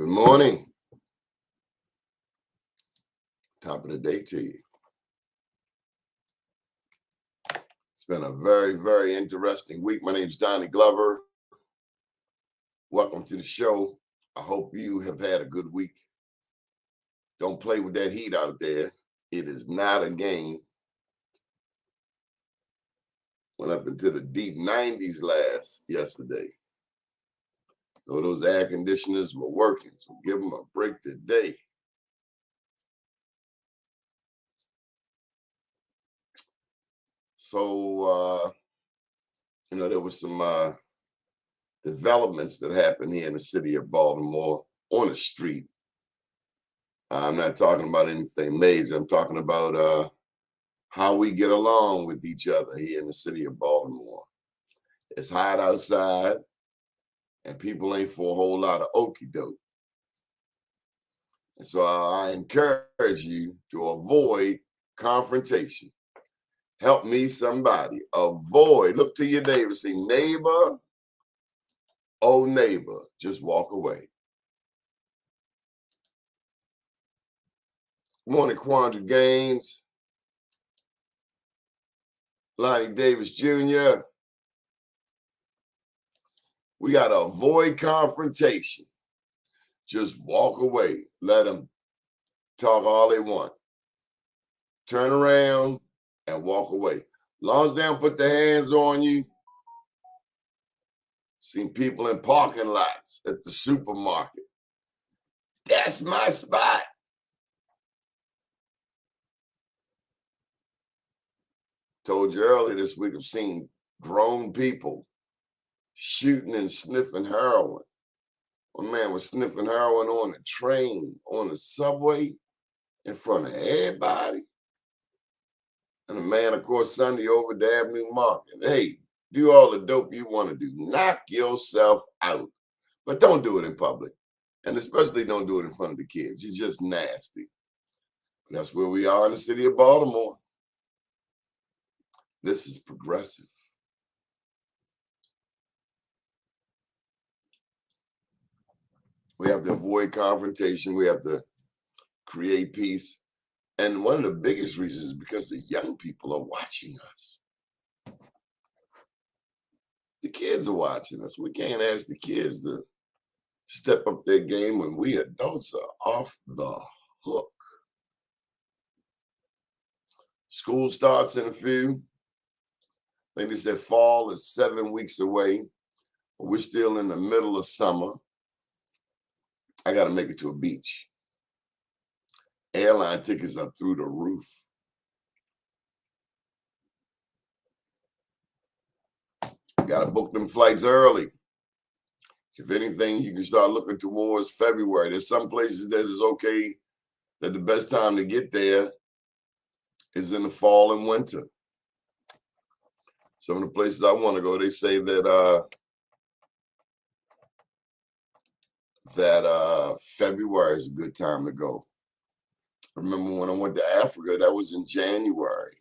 Good morning. Top of the day to you. It's been a very, very interesting week. My name is Donnie Glover. Welcome to the show. I hope you have had a good week. Don't play with that heat out there. It is not a game. Went up into the deep 90s yesterday. So those air conditioners were working. So give them a break today. So, there was some developments that happened here in the city of Baltimore on the street. I'm not talking about anything major. I'm talking about how we get along with each other here in the city of Baltimore. It's hot outside, and people ain't for a whole lot of okie doke. And so I encourage you to avoid confrontation. Help me, somebody. Avoid. Look to your neighbor. Say, neighbor, oh neighbor, just walk away. Good morning, Quandra Gaines. Lonnie Davis Jr. We got to avoid confrontation. Just walk away. Let them talk all they want. Turn around and walk away. As long as they don't put their hands on you. Seen people in parking lots at the supermarket. That's my spot. Told you earlier this week, I've seen grown people shooting and sniffing heroin. One man was sniffing heroin on the train, on the subway, in front of everybody. And a man, of course, Sunday over the Avenue Market. Hey, do all the dope you want to do. Knock yourself out. But don't do it in public. And especially don't do it in front of the kids. You're just nasty. But that's where we are in the city of Baltimore. This is progressive. We have to avoid confrontation. We have to create peace. And one of the biggest reasons is because the young people are watching us. The kids are watching us. We can't ask the kids to step up their game when we adults are off the hook. School starts in a few. I think they said fall is 7 weeks away. But we're still in the middle of summer. I got to make it to a beach. Airline tickets are through the roof. Got to book them flights early. If anything, you can start looking towards February. There's some places that it's okay that the best time to get there is in the fall and winter. Some of the places I want to go, they say that February is a good time to go. Remember when I went to Africa, that was in January.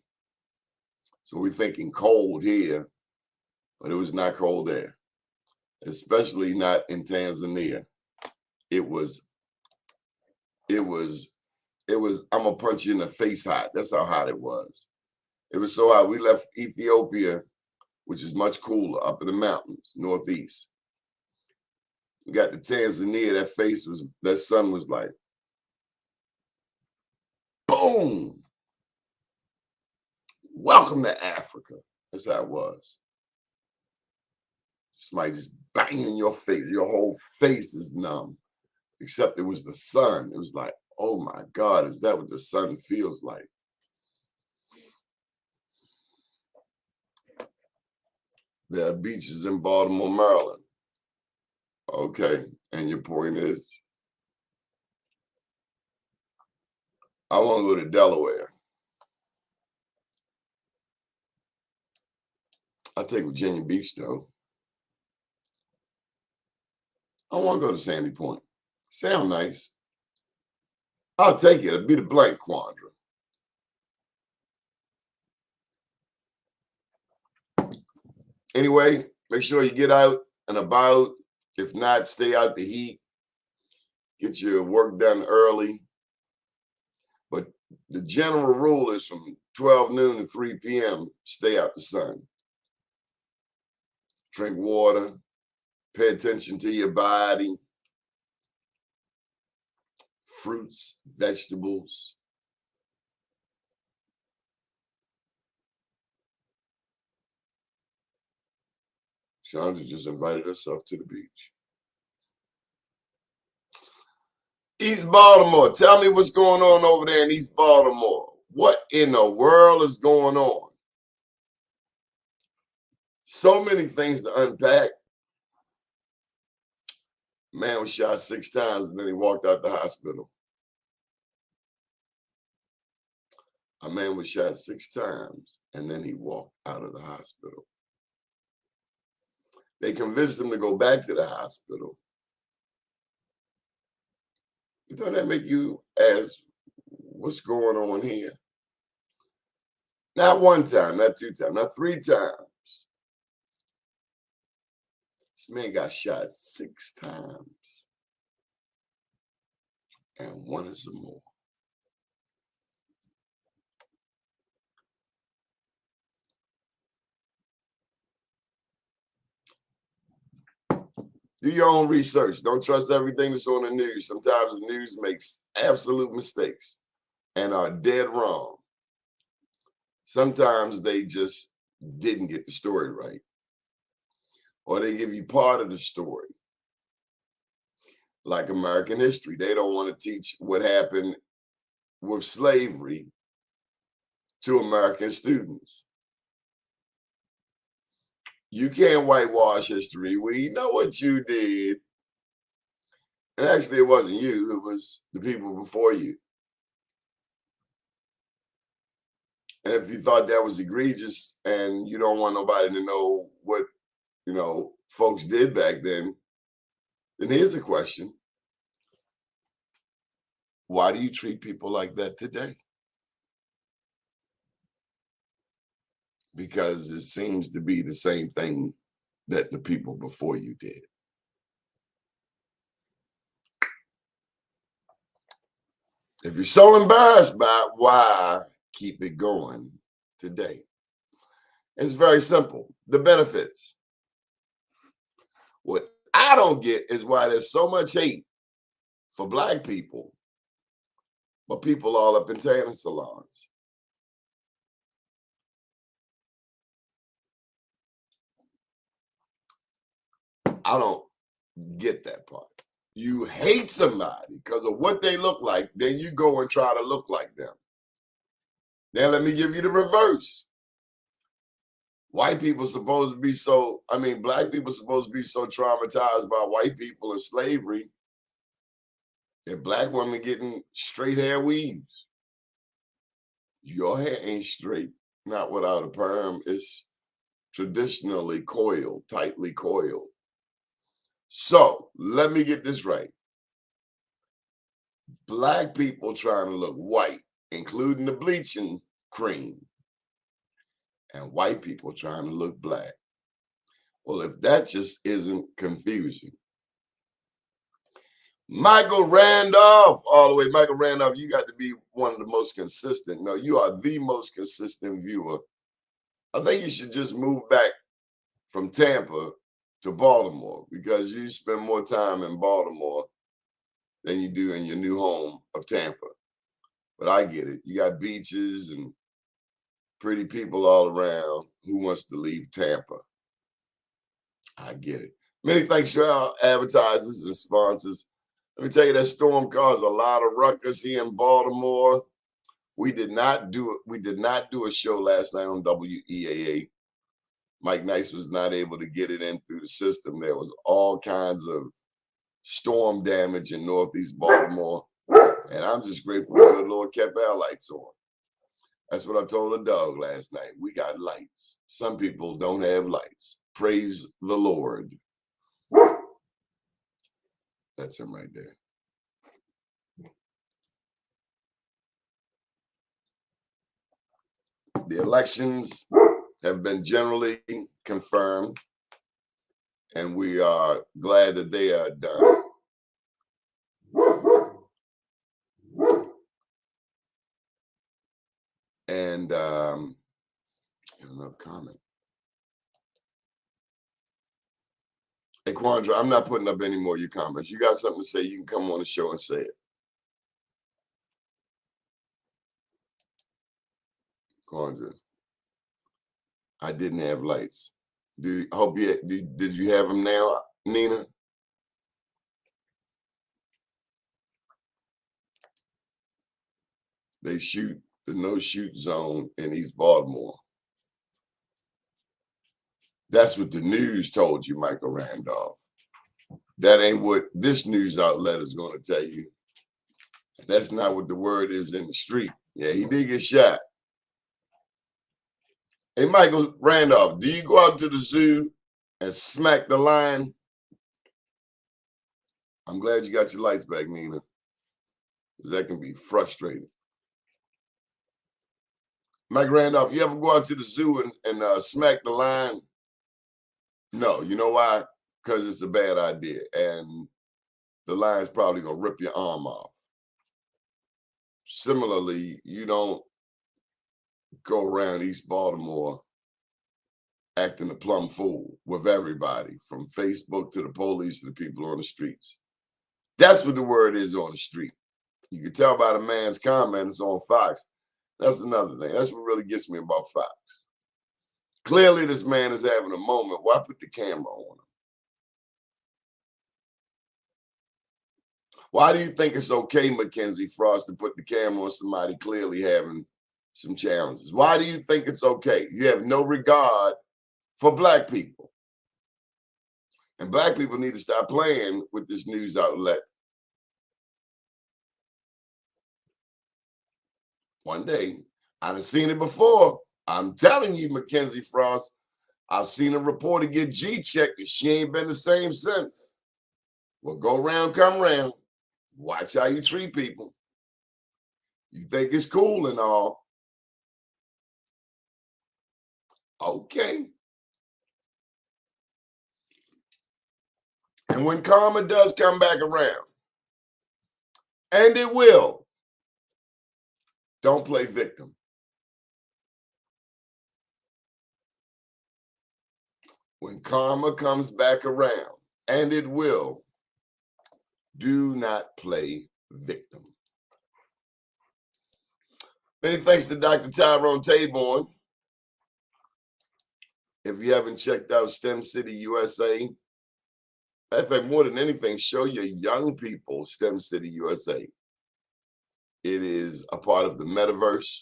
So we're thinking cold here, but it was not cold there, especially not in Tanzania. It was, I'm gonna punch you in the face hot. That's how hot it was. It was so hot. We left Ethiopia, which is much cooler, up in the mountains, northeast. We got to Tanzania, that sun was like, boom. Welcome to Africa. That's how it was. Somebody just bang in your face. Your whole face is numb, except it was the sun. It was like, oh my God, is that what the sun feels like? There are beaches in Baltimore, Maryland. Okay, and your point is? I want to go to Delaware. I'll take Virginia Beach, though. I want to go to Sandy Point. Sound nice. I'll take it. It'll be the blank quandra. Anyway, make sure you get out and about. If not, stay out the heat. get your work done early. But the general rule is from 12 noon to 3 p.m., stay out the sun. Drink water, pay attention to your body, fruits, vegetables. Chandra just invited herself to the beach. East Baltimore, tell me what's going on over there in East Baltimore. What in the world is going on? So many things to unpack. Man was shot 6 times and then he walked out the hospital. A man was shot 6 times and then he walked out of the hospital. They convinced him to go back to the hospital. Doesn't that make you ask, what's going on here? Not 1 time, not 2 times, not 3 times. This man got shot 6 times. And wanted some more. Do your own research. Don't trust everything that's on the news. Sometimes the news makes absolute mistakes and are dead wrong. Sometimes they just didn't get the story right. Or they give you part of the story. Like American history. They don't want to teach what happened with slavery to American students. You can't whitewash history. We know what you did. And actually, it wasn't you. It was the people before you. And if you thought that was egregious and you don't want nobody to know what, folks did back then here's a question. Why do you treat people like that today? Because it seems to be the same thing that the people before you did. If you're so embarrassed by it, why keep it going today? It's very simple. The benefits. What I don't get is why there's so much hate for Black people, but people all up in tanning salons. I don't get that part. You hate somebody because of what they look like, then you go and try to look like them. Now let me give you the reverse. White people supposed to be Black people supposed to be so traumatized by white people and slavery that Black women getting straight hair weaves. Your hair ain't straight, not without a perm. It's traditionally coiled, tightly coiled. So let me get this right. Black people trying to look white, including the bleaching cream, and white people trying to look Black. Well, if that just isn't confusing. Michael Randolph, all the way. Michael Randolph, you got to be one of the most consistent. No, you are the most consistent viewer. I think you should just move back from Tampa to Baltimore because you spend more time in Baltimore than you do in your new home of Tampa. But I get it. You got beaches and pretty people all around. Who wants to leave Tampa? I get it. Many thanks to our advertisers and sponsors. Let me tell you, that storm caused a lot of ruckus here in Baltimore. We did not do a show last night on WEAA. Mike Nice was not able to get it in through the system. There was all kinds of storm damage in Northeast Baltimore. And I'm just grateful the good Lord kept our lights on. That's what I told the dog last night. We got lights. Some people don't have lights. Praise the Lord. That's him right there. The elections have been generally confirmed, and we are glad that they are done. And another comment. Hey, Quandra, I'm not putting up any more of your comments. You got something to say, you can come on the show and say it. Quandra, I didn't have lights. Hope you did you have them now, Nina? They shoot the no-shoot zone in East Baltimore. That's what the news told you, Michael Randolph. That ain't what this news outlet is going to tell you. That's not what the word is in the street. Yeah, he did get shot. Hey, Michael Randolph, do you go out to the zoo and smack the lion? I'm glad you got your lights back, Nina, because that can be frustrating. Mike Randolph, you ever go out to the zoo and smack the lion? No, you know why? Because it's a bad idea, and the lion's probably gonna rip your arm off. Similarly, you don't go around East Baltimore acting a plumb fool with everybody, from Facebook to the police to the people on the streets. That's what the word is on the street. You can tell by the man's comments on Fox. That's another thing. That's what really gets me about Fox. Clearly, this man is having a moment. Why put the camera on him? Why do you think it's okay, Mackenzie Frost, to put the camera on somebody clearly having some challenges? Why do you think it's okay? You have no regard for black people. And black people need to stop playing with this news outlet. One day, I've seen it before. I'm telling you, Mackenzie Frost, I've seen a reporter get G-checked and she ain't been the same since. Well, go round, come round. Watch how you treat people. You think it's cool and all. Okay. And when karma does come back around, and it will, don't play victim. When karma comes back around, and it will, do not play victim. Many thanks to Dr. Tyrone Taborn. If you haven't checked out STEM City USA, in fact, more than anything, show your young people STEM City USA. It is a part of the metaverse.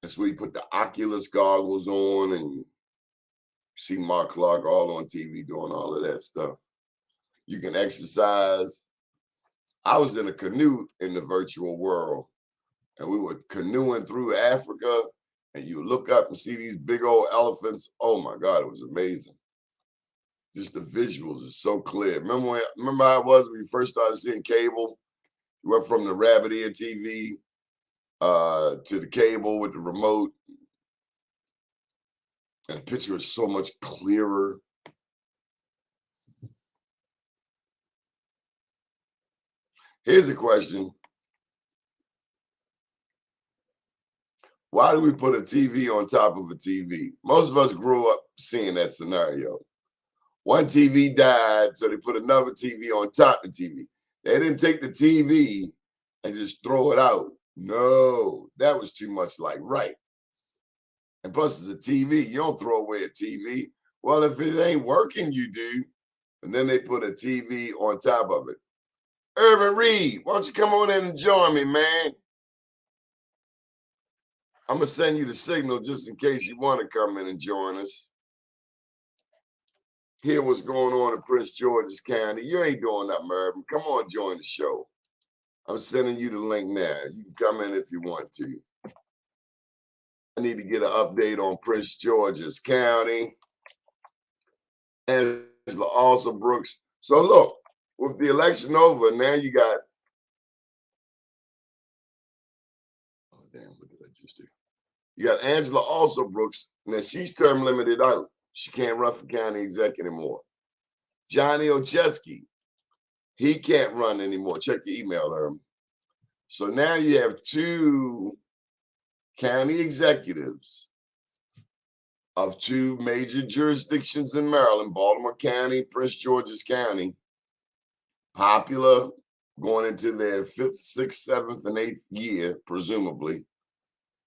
That's where you put the Oculus goggles on and you see Mark Clark all on TV doing all of that stuff. You can exercise. I was in a canoe in the virtual world, and we were canoeing through Africa, and you look up and see these big old elephants. Oh my God, it was amazing. Just the visuals are so clear. Remember how it was when you first started seeing cable? You went from the rabbit ear TV to the cable with the remote, and the picture is so much clearer. Here's a question. Why do we put a TV on top of a TV? Most of us grew up seeing that scenario. One TV died, so they put another TV on top of the TV. They didn't take the TV and just throw it out. No, that was too much like right. And plus, it's a TV. You don't throw away a TV. Well, if it ain't working, you do. And then they put a TV on top of it. Irvin Reed, why don't you come on in and join me, man? I'm going to send you the signal just in case you want to come in and join us. Hear what's going on in Prince George's County. You ain't doing nothing, Irvin. Come on, join the show. I'm sending you the link now. You can come in if you want to. I need to get an update on Prince George's County. Angela also Brooks. So look, with the election over, now you got, oh damn, what did I just do? You got Angela also Brooks. Now she's term limited out. She can't run for county exec anymore. Johnny Ocheski, he can't run anymore. Check your email, Herm. So now you have two county executives of two major jurisdictions in Maryland, Baltimore County, Prince George's County, popular, going into their 5th, 6th, 7th, and 8th year, presumably.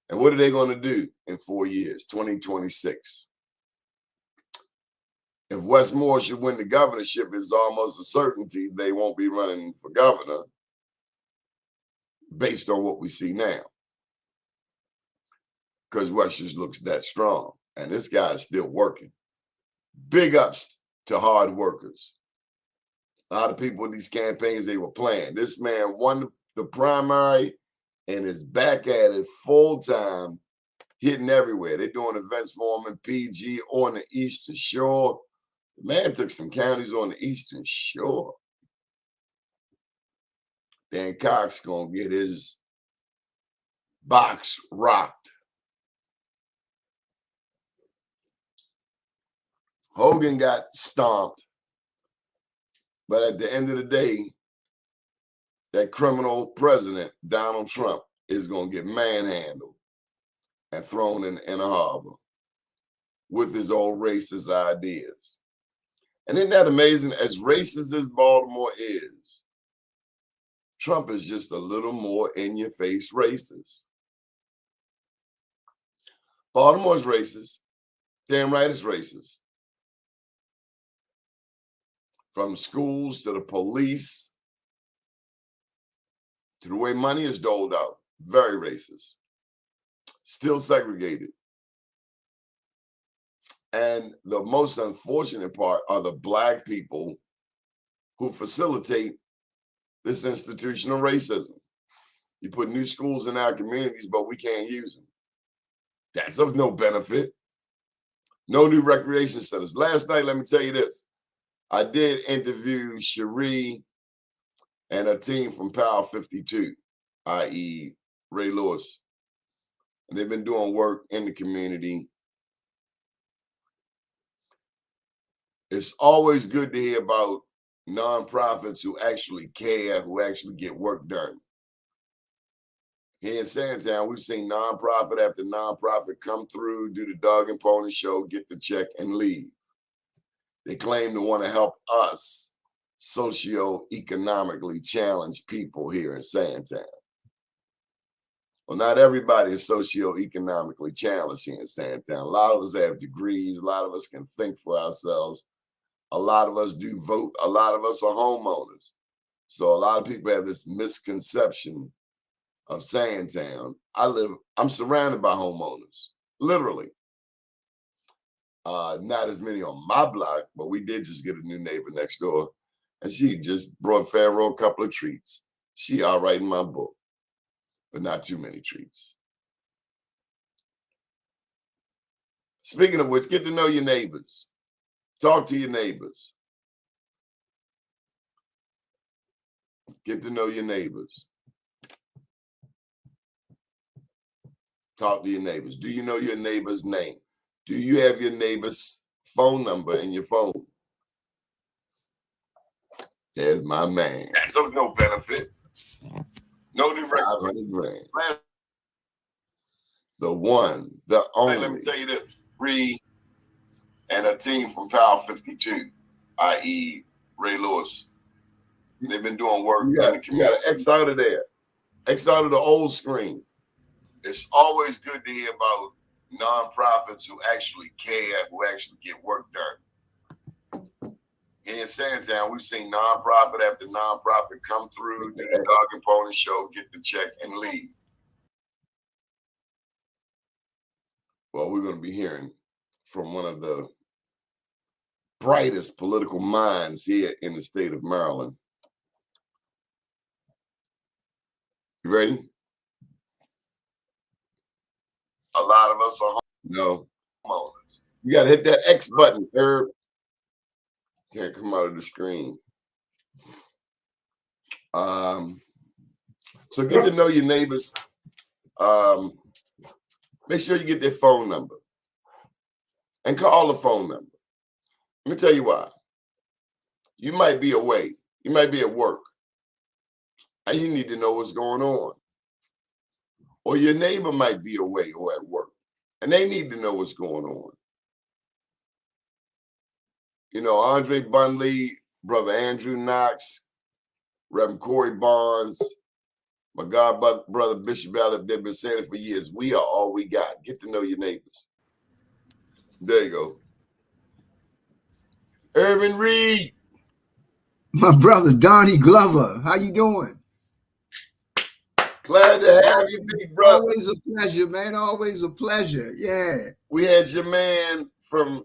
And what are they going to do in 4 years, 2026? If Westmore should win the governorship, it's almost a certainty they won't be running for governor based on what we see now, because West just looks that strong. And this guy is still working. Big ups to hard workers. A lot of people with these campaigns, they were playing. This man won the primary and is back at it full time, hitting everywhere. They're doing events for him in PG on the Eastern Shore. The man took some counties on the Eastern Shore. Dan Cox gonna get his box rocked. Hogan got stomped. But at the end of the day, that criminal president, Donald Trump, is going to get manhandled and thrown in a harbor with his old racist ideas. And isn't that amazing? As racist as Baltimore is, Trump is just a little more in-your-face racist. Baltimore's racist. Damn right it's racist. From schools to the police to the way money is doled out. Very racist. Still segregated. And the most unfortunate part are the Black people who facilitate this institutional racism. You put new schools in our communities, but we can't use them. That's of no benefit. No new recreation centers. Last night, let me tell you this. I did interview Cherie and a team from Power 52, i.e. Ray Lewis. And they've been doing work in the community. It's always good to hear about nonprofits who actually care, who actually get work done. Here in Sandtown, we've seen nonprofit after nonprofit come through, do the dog and pony show, get the check, and leave. They claim to want to help us socioeconomically challenged people here in Sandtown. Well, not everybody is socioeconomically challenged here in Sandtown. A lot of us have degrees. A lot of us can think for ourselves. A lot of us do vote. A lot of us are homeowners. So a lot of people have this misconception of Sandtown. I'm surrounded by homeowners, literally. Not as many on my block, but we did just get a new neighbor next door. And she just brought Pharaoh a couple of treats. She all right in my book, but not too many treats. Speaking of which, get to know your neighbors. Talk to your neighbors. Get to know your neighbors. Talk to your neighbors. Do you know your neighbor's name? Do you have your neighbor's phone number in your phone? There's my man. That's of no benefit. No new 500 grand. The one, the only. Hey, let me tell you this. Bree and a team from Power 52, i.e. Ray Lewis. They've been doing work. You got to X out of there. X out of the old screen. It's always good to hear about nonprofits who actually care, who actually get work done. Here in Sandtown, we've seen nonprofit after nonprofit come through, do the dog and pony show, get the check, and leave. Well, we're going to be hearing from one of the brightest political minds here in the state of Maryland. You ready? A lot of us are homeowners. You got to hit that X button, Herb. Can't come out of the screen. So get to know your neighbors. Make sure you get their phone number and call the phone number. Let me tell you why. You might be away. You might be at work. And you need to know what's going on. or your neighbor might be away or at work, and they need to know what's going on. You know, Andre Bunley, Brother Andrew Knox, Reverend Corey Barnes, my God brother Bishop Allen, they've been saying it for years. We are all we got. Get to know your neighbors. There you go. Irvin Reed. My brother Donnie Glover, how you doing? Glad to have you, big brother. Always a pleasure, man. Always a pleasure. Yeah. We had your man from,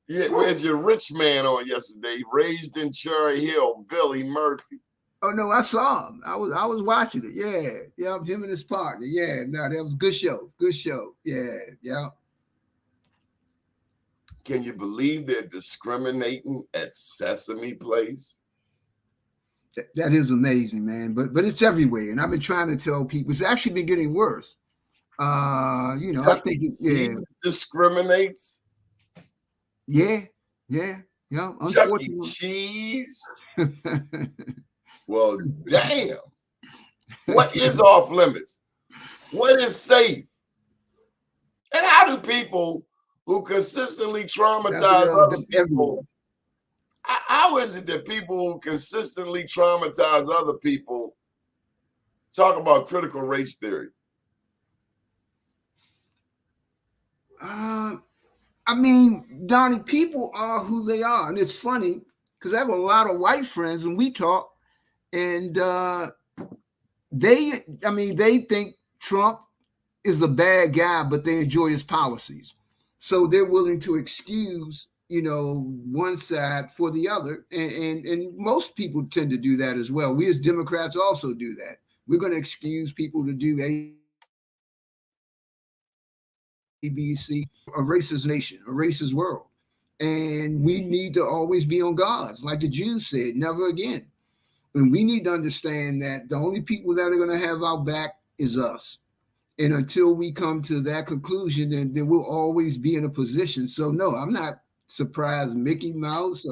we had your rich man on yesterday, raised in Cherry Hill, Billy Murphy. Oh no, I saw him. I was watching it. Yeah, yeah. Him and his partner. Yeah, no, that was a good show. Good show. Yeah, yeah. Can you believe they're discriminating at Sesame Place? That is amazing, man. But it's everywhere, and I've been trying to tell people it's actually been getting worse. I Chuck think E. yeah, Cheese discriminates. yeah, yeah. Chuck E. Unfortunately. Cheese. Well, damn. What is off limits? What is safe? And how do people who consistently traumatize other people, how is it that people who consistently traumatize other people talk about critical race theory? I mean, Donnie, people are who they are. And it's funny because I have a lot of white friends and we talk, and they think Trump is a bad guy, but they enjoy his policies. So they're willing to excuse, one side for the other. And most people tend to do that as well. We as Democrats also do that. We're going to excuse people to do ABC, a racist nation, a racist world. And we need to always be on guard. Like the Jews said, never again. And we need to understand that the only people that are going to have our back is us. And until we come to that conclusion, then we'll always be in a position. So, no, I'm not surprised Mickey Mouse,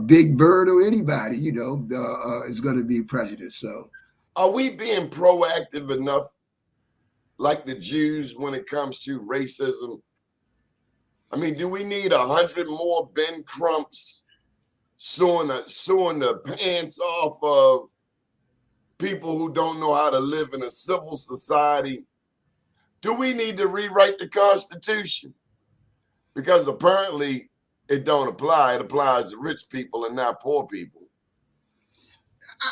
Big Bird, or anybody, is going to be prejudiced. So, are we being proactive enough, like the Jews, when it comes to racism? I mean, do we need 100 more Ben Crumps suing the pants off of people who don't know how to live in a civil society? Do we need to rewrite the Constitution? Because apparently it don't apply. It applies to rich people and not poor people.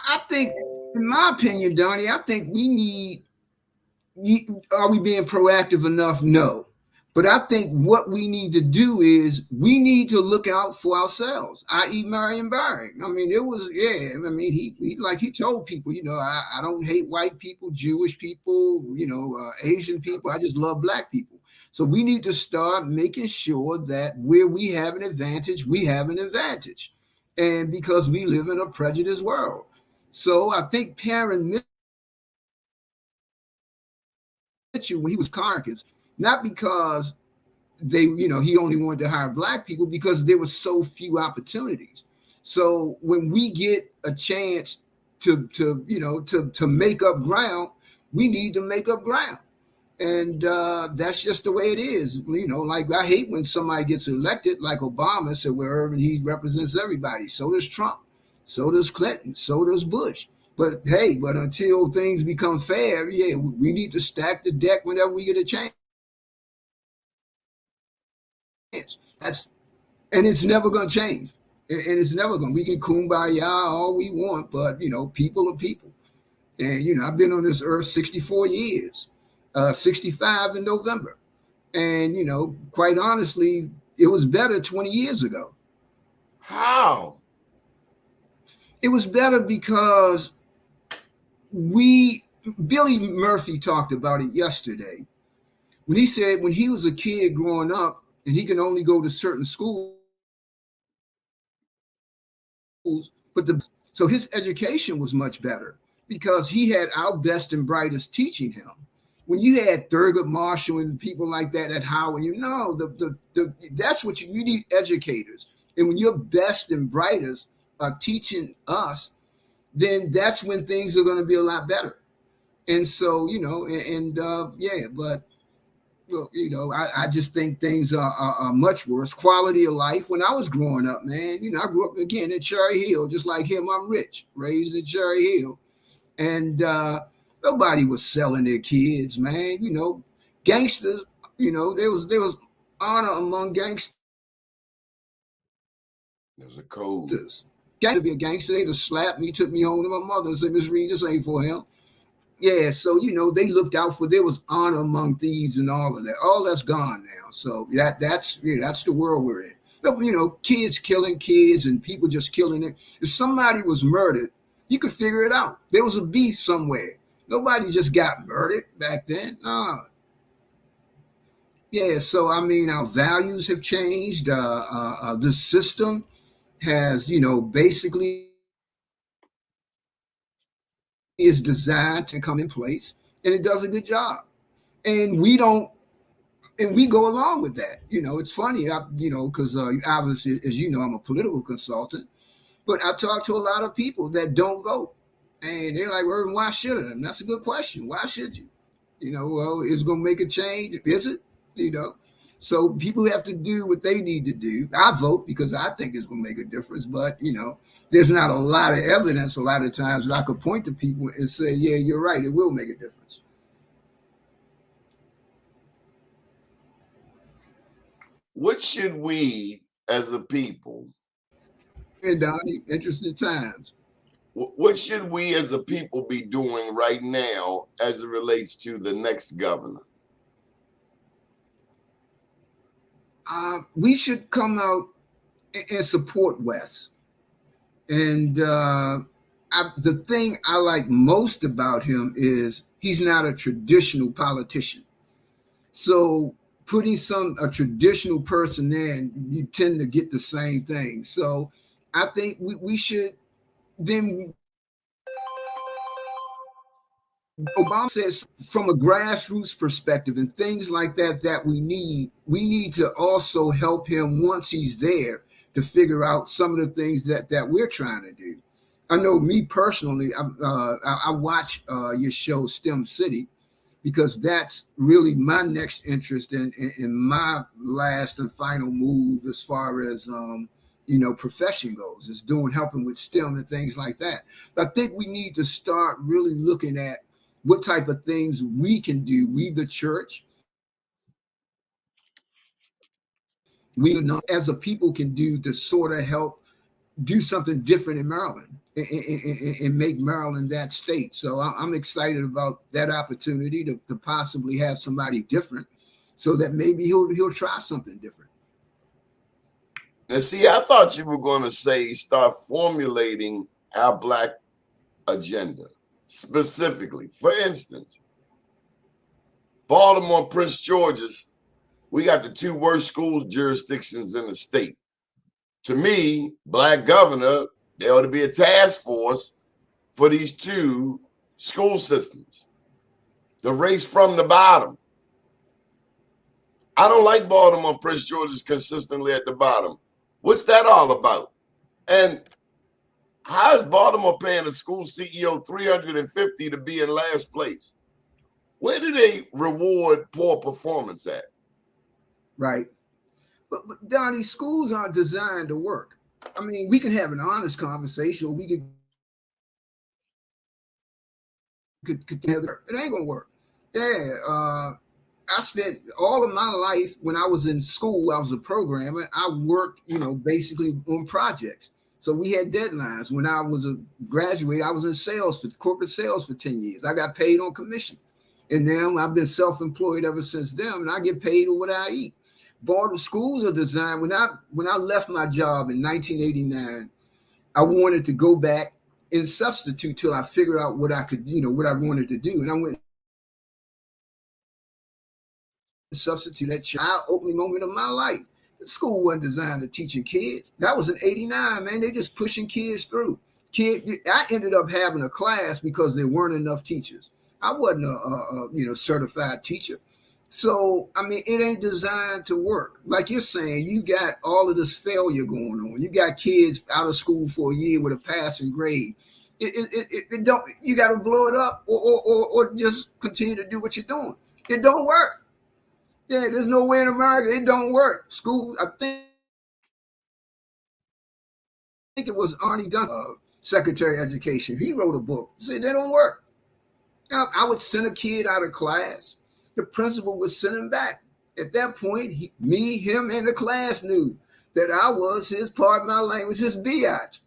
I think, in my opinion, Donnie, I think we need. Are we being proactive enough? No. But I think what we need to do is we need to look out for ourselves, i.e. Marion Barry. I mean, it was, yeah, I mean, he told people, I don't hate white people, Jewish people, Asian people. I just love black people. So we need to start making sure that where we have an advantage, we have an advantage. And because we live in a prejudiced world. So I think Perrin Mitchell, when he was Congress, not because he only wanted to hire black people, because there were so few opportunities. So when we get a chance to make up ground, we need to make up ground. And that's just the way it is. Like I hate when somebody gets elected, like Obama said, wherever he represents everybody. So does Trump. So does Clinton. So does Bush. But hey, until things become fair, yeah, we need to stack the deck whenever we get a chance. And it's never going to change. And it's never going. We can kumbaya all we want, but people are people. And I've been on this earth 64 years, 65 in November, and quite honestly, it was better 20 years ago. How? It was better because Billy Murphy talked about it yesterday when he said when he was a kid growing up and he can only go to certain schools, so his education was much better because he had our best and brightest teaching him. When you had Thurgood Marshall and people like that at Howard, that's what you need, educators. And when your best and brightest are teaching us, then that's when things are going to be a lot better. And so, yeah, but look, I just think things are much worse. Quality of life. When I was growing up, man, I grew up again in Cherry Hill, just like him. I'm rich, raised in Cherry Hill, and nobody was selling their kids, man. Gangsters. There was honor among gangsters. There's a code. Gangster to be a gangster, they'd have slapped me, took me home to my mother, and said, "Miss Reed, this ain't for him." Yeah, so they looked out for. There was honor among thieves and all of that. All that's gone now. So that's the world we're in. Kids killing kids and people just killing it. If somebody was murdered, you could figure it out. There was a beef somewhere. Nobody just got murdered back then. Yeah, so I mean, our values have changed. The system has, basically is designed to come in place, and it does a good job. And we go along with that. It's funny, because obviously, as you know, I'm a political consultant, but I talk to a lot of people that don't vote, and they're like, "Well, why should I?" And that's a good question. Why should you? Well, it's going to make a change. Is it? You know, so people have to do what they need to do. I vote because I think it's going to make a difference, but there's not a lot of evidence a lot of times that I could point to people and say, "Yeah, you're right. It will make a difference." What should we as a people, And Donnie, interesting times. what should we as a people be doing right now as it relates to the next governor? We should come out and support Wes. And the thing I like most about him is he's not a traditional politician. So putting a traditional person in, you tend to get the same thing. So I think we should then. Obama says from a grassroots perspective and things like that we need to also help him once he's there to figure out some of the things that we're trying to do. I know me personally, I watch your show STEM City because that's really my next interest in my last and final move as far as profession goes, is doing helping with STEM and things like that. But I think we need to start really looking at what type of things we can do, we the church, we as a people can do to sort of help do something different in Maryland and make Maryland that state. So I'm excited about that opportunity to possibly have somebody different, so that maybe he'll try something different. Now, see, I thought you were going to say start formulating our Black agenda specifically. For instance, Baltimore, Prince George's, we got the two worst school jurisdictions in the state. To me, Black governor, there ought to be a task force for these two school systems. The race from the bottom. I don't like Baltimore, Prince George's consistently at the bottom. What's that all about? And how is Baltimore paying a school CEO $350 to be in last place? Where do they reward poor performance at? Right. But Donnie, schools aren't designed to work. I mean, we can have an honest conversation, or we could it ain't gonna work. Yeah. I spent all of my life when I was in school, I was a programmer. I worked, basically on projects. So we had deadlines. When I was a graduate, I was in sales for corporate sales for 10 years. I got paid on commission. And now I've been self-employed ever since then, and I get paid on what I eat. Board schools are designed. When I left my job in 1989, I wanted to go back and substitute till I figured out what I could, what I wanted to do. And I went substitute that child opening moment of my life. The school wasn't designed to teaching kids. That was in '89, man. They just pushing kids through. I ended up having a class because there weren't enough teachers. I wasn't a certified teacher. So I mean, it ain't designed to work. Like you're saying, you got all of this failure going on. You got kids out of school for a year with a passing grade. It don't. You got to blow it up, or just continue to do what you're doing. It don't work. Yeah, there's no way in America it don't work. School. I think it was Arnie Duncan, Secretary of Education. He wrote a book. He said they don't work. Now, I would send a kid out of class. The principal would send him back. At that point, him, and the class knew that I was his, pardon my language, his biatch.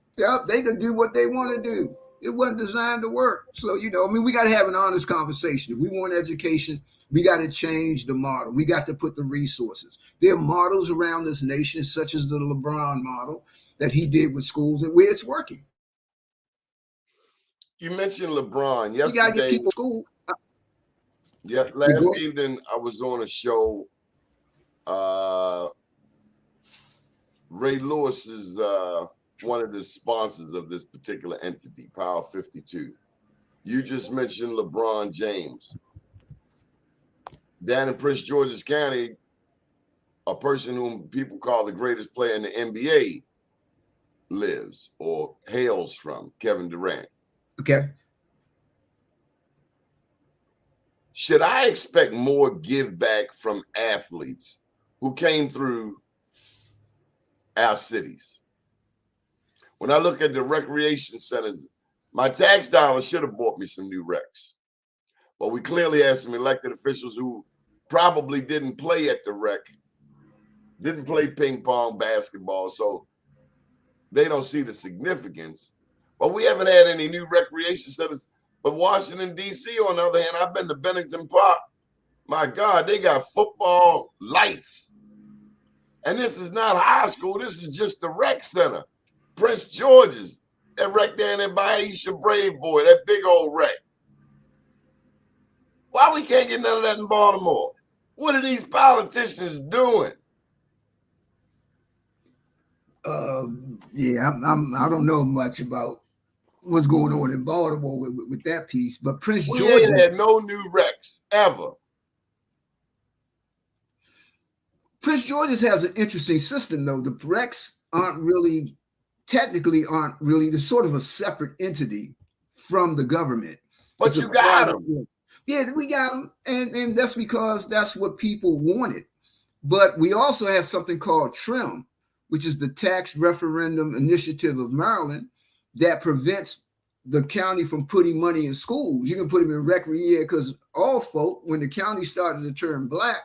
They could do what they want to do. It wasn't designed to work. So, we got to have an honest conversation. If we want education, we got to change the model. We got to put the resources. There are models around this nation, such as the LeBron model that he did with schools, and where it's working. You mentioned LeBron yesterday. You got to get people to school. Yeah, last evening I was on a show. Ray Lewis is one of the sponsors of this particular entity, Power 52. You just mentioned LeBron James. Down in Prince George's County, a person whom people call the greatest player in the NBA lives or hails from, Kevin Durant. Okay. Should I expect more give back from athletes who came through our cities? When I look at the recreation centers, my tax dollars should have bought me some new recs. But we clearly have some elected officials who probably didn't play at the rec, didn't play ping pong, basketball, so they don't see the significance. But we haven't had any new recreation centers. But Washington, D.C., on the other hand, I've been to Bennington Park. My God, they got football lights. And this is not high school. This is just the rec center. Prince George's, that rec down there by Aisha Brave Boy, that big old rec. Why we can't get none of that in Baltimore? What are these politicians doing? Yeah, I don't know much about what's going on in Baltimore with that piece, but Prince George ain't had no new recs ever. Prince George's has an interesting system, though. The recs aren't really they're sort of a separate entity from the government. But you got them. Yeah, we got them, and that's because that's what people wanted. But we also have something called TRIM, which is the Tax Referendum Initiative of Maryland, that prevents the county from putting money in schools. You can put them in recreation because all folk, when the county started to turn black,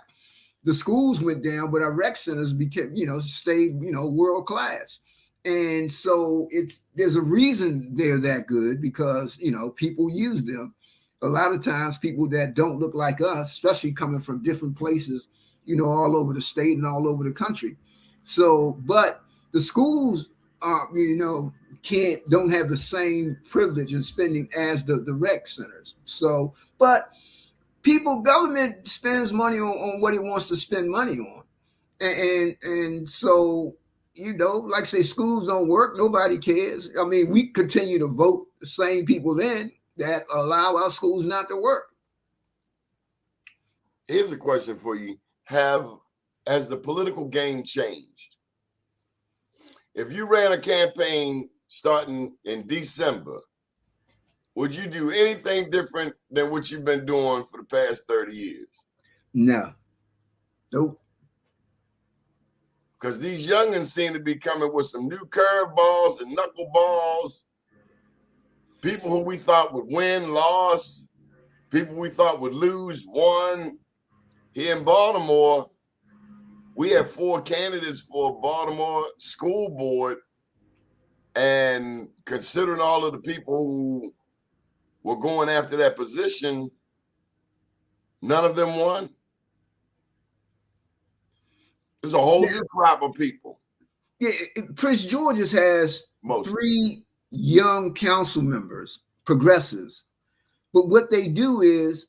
the schools went down, but our rec centers became, stayed, world class. And so there's a reason they're that good because, people use them. A lot of times people that don't look like us, especially coming from different places, all over the state and all over the country. So, but the schools don't have the same privilege in spending as the rec centers. So, but government spends money on what it wants to spend money on. And so, like I say, schools don't work. Nobody cares. I mean, we continue to vote the same people in that allow our schools not to work. Here's a question for you. Has the political game changed? If you ran a campaign starting in December, would you do anything different than what you've been doing for the past 30 years? No. Nope. Because these youngins seem to be coming with some new curveballs and knuckleballs. People who we thought would win, lost. People we thought would lose, won. Here in Baltimore, we have 4 candidates for Baltimore school board. And considering all of the people who were going after that position, none of them won. There's a whole new crop of people. Yeah, Prince George's has 3 young council members, progressives. But what they do is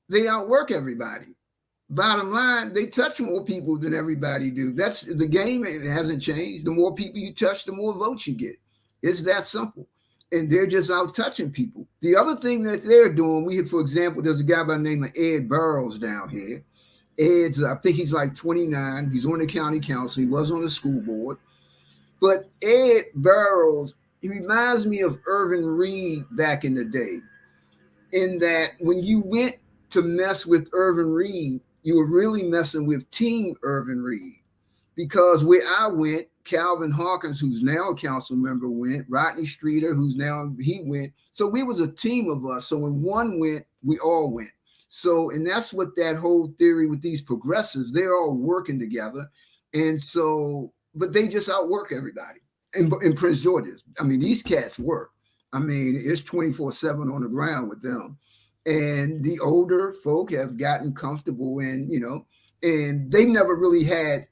they outwork everybody. Bottom line, they touch more people than everybody do. That's the game. It hasn't changed. The more people you touch, the more votes you get. It's that simple. And they're just out touching people. The other thing that they're doing, for example, there's a guy by the name of Ed Burrows down here. I think he's like 29. He's on the county council. He was on the school board. But Ed Burrows he reminds me of Irvin Reed back in the day, in that when you went to mess with Irvin Reed, you were really messing with Team Irvin Reed. Because where I went, Calvin Hawkins, who's now a council member, went. Rodney Streeter, who's now he went. So we was a team of us. So when one went, we all went. So, and that's what that whole theory with these progressives, they're all working together. And so, but they just outwork everybody in Prince George's. I mean, these cats work. I mean, it's 24/7 on the ground with them. And the older folk have gotten comfortable and, and they never really had,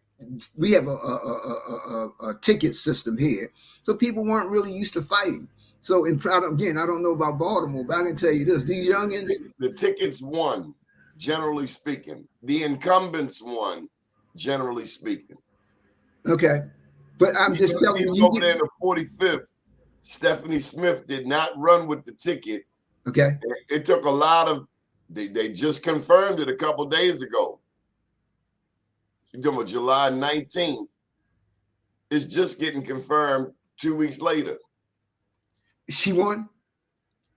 we have a ticket system here. So people weren't really used to fighting. So, again, I don't know about Baltimore, but I can tell you this: these youngins, the tickets won, generally speaking. The incumbents won, generally speaking. Okay, but I'm just telling you. Over there in the 45th, Stephanie Smith did not run with the ticket. Okay, it took a lot of. They just confirmed it a couple days ago. You're talking about July 19th. It's just getting confirmed 2 weeks later. She won?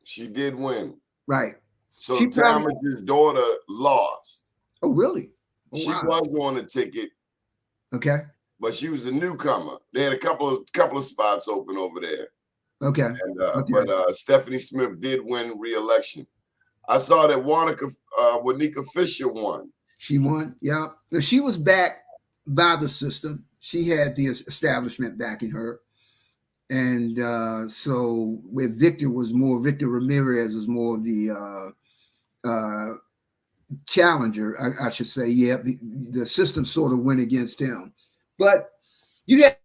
She did win. Right. So Talmadge's daughter lost. Oh, really? Oh, she was on the ticket. Okay. But she was a newcomer. They had a couple of spots open over there. Okay. And, But Stephanie Smith did win re-election. I saw that Wanika Fisher won. She won, yeah. Now, she was backed by the system. She had the establishment backing her. And so where Victor Ramirez was more of the challenger, I should say. Yeah, the system sort of went against him. But you had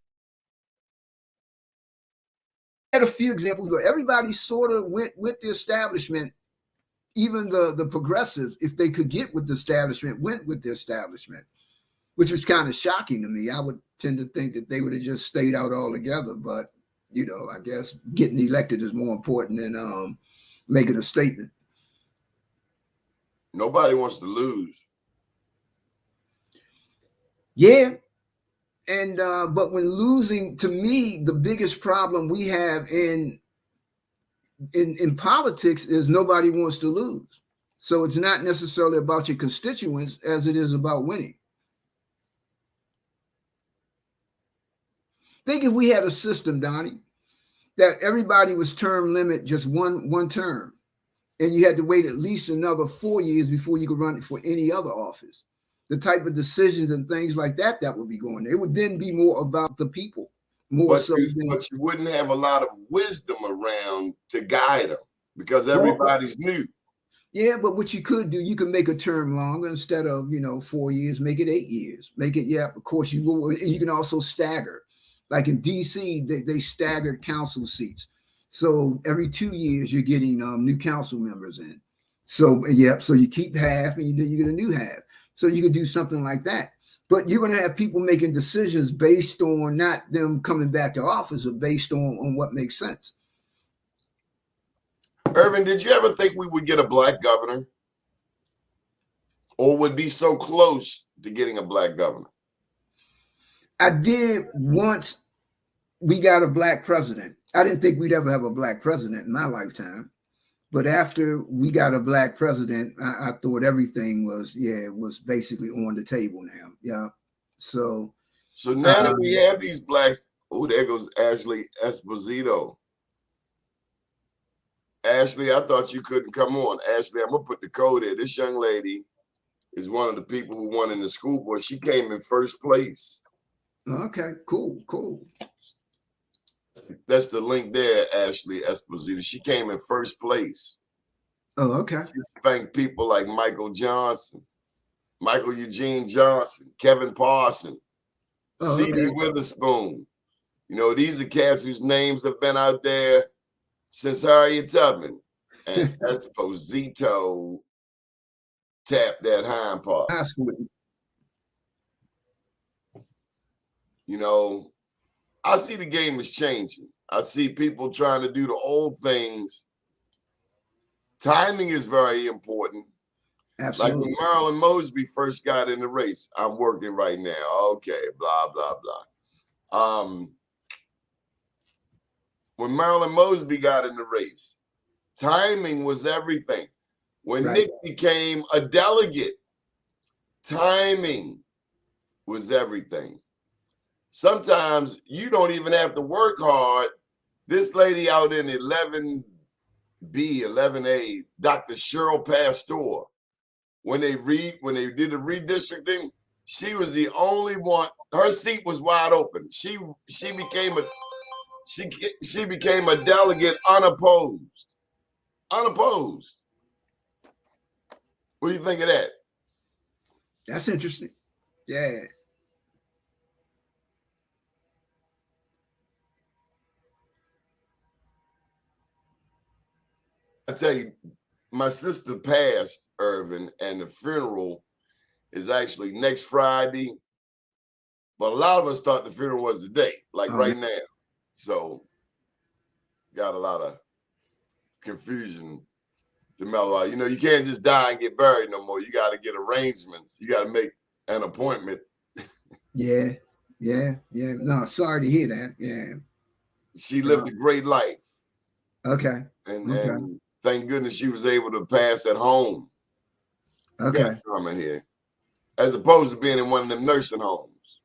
a few examples where everybody sort of went with the establishment. Even the progressives, if they could get with the establishment, went with the establishment, which was kind of shocking to me. I would tend to think that they would have just stayed out altogether. But, I guess getting elected is more important than making a statement. Nobody wants to lose. Yeah. And but when losing, to me, the biggest problem we have in politics is nobody wants to lose. So it's not necessarily about your constituents as it is about winning. Think if we had a system, Donnie, that everybody was term limit just one term, and you had to wait at least another 4 years before you could run for any other office. The type of decisions and things like that would be going. It would then be more about the people. But you wouldn't have a lot of wisdom around to guide them because everybody's new. Yeah, but what you could do, you can make a term longer instead of 4 years, make it 8 years. Make it, yeah, of course you will. And you can also stagger. Like in DC, they staggered council seats. So every 2 years you're getting new council members in. So so you keep half and you get a new half. So you could do something like that. But you're going to have people making decisions based on not them coming back to office, but based on what makes sense. Irvin, did you ever think we would get a black governor? Or would be so close to getting a black governor? I did once we got a black president. I didn't think we'd ever have a black president in my lifetime. But after we got a black president, I thought everything was basically on the table now. Yeah. So now that we have these blacks, there goes Ashley Esposito. Ashley, I thought you couldn't come on. Ashley, I'm gonna put the code in. This young lady is one of the people who won in the school board. She came in first place. Okay, cool. That's the link there, Ashley Esposito. She came in first place. Oh, okay. She thanked people like Michael Eugene Johnson, Kevin Parson, C.D. Witherspoon. These are cats whose names have been out there since Harriet Tubman. And Esposito tapped that hind part. I see the game is changing. I see people trying to do the old things. Timing is very important. Absolutely. Like when Marilyn Mosby first got in the race, I'm working right now. Okay, blah, blah, blah. when Marilyn Mosby got in the race. Timing was everything. When Right. Nick became a delegate, timing was everything. Sometimes you don't even have to work hard. This lady out in 11B, 11A, Dr. Cheryl Pastor, when they did the redistricting, she was the only one. Her seat was wide open. She became a delegate unopposed. Unopposed. What do you think of that? That's interesting. Yeah. I tell you, my sister passed, Irvin, and the funeral is actually next Friday. But a lot of us thought the funeral was today, like right now. So got a lot of confusion to mellow out. You know, you can't just die and get buried no more. You got to get arrangements. You got to make an appointment. Yeah. Yeah. Yeah. No, sorry to hear that. Yeah. She lived a great life. Okay. And thank goodness she was able to pass at home. Okay. Comment here. As opposed to being in one of them nursing homes.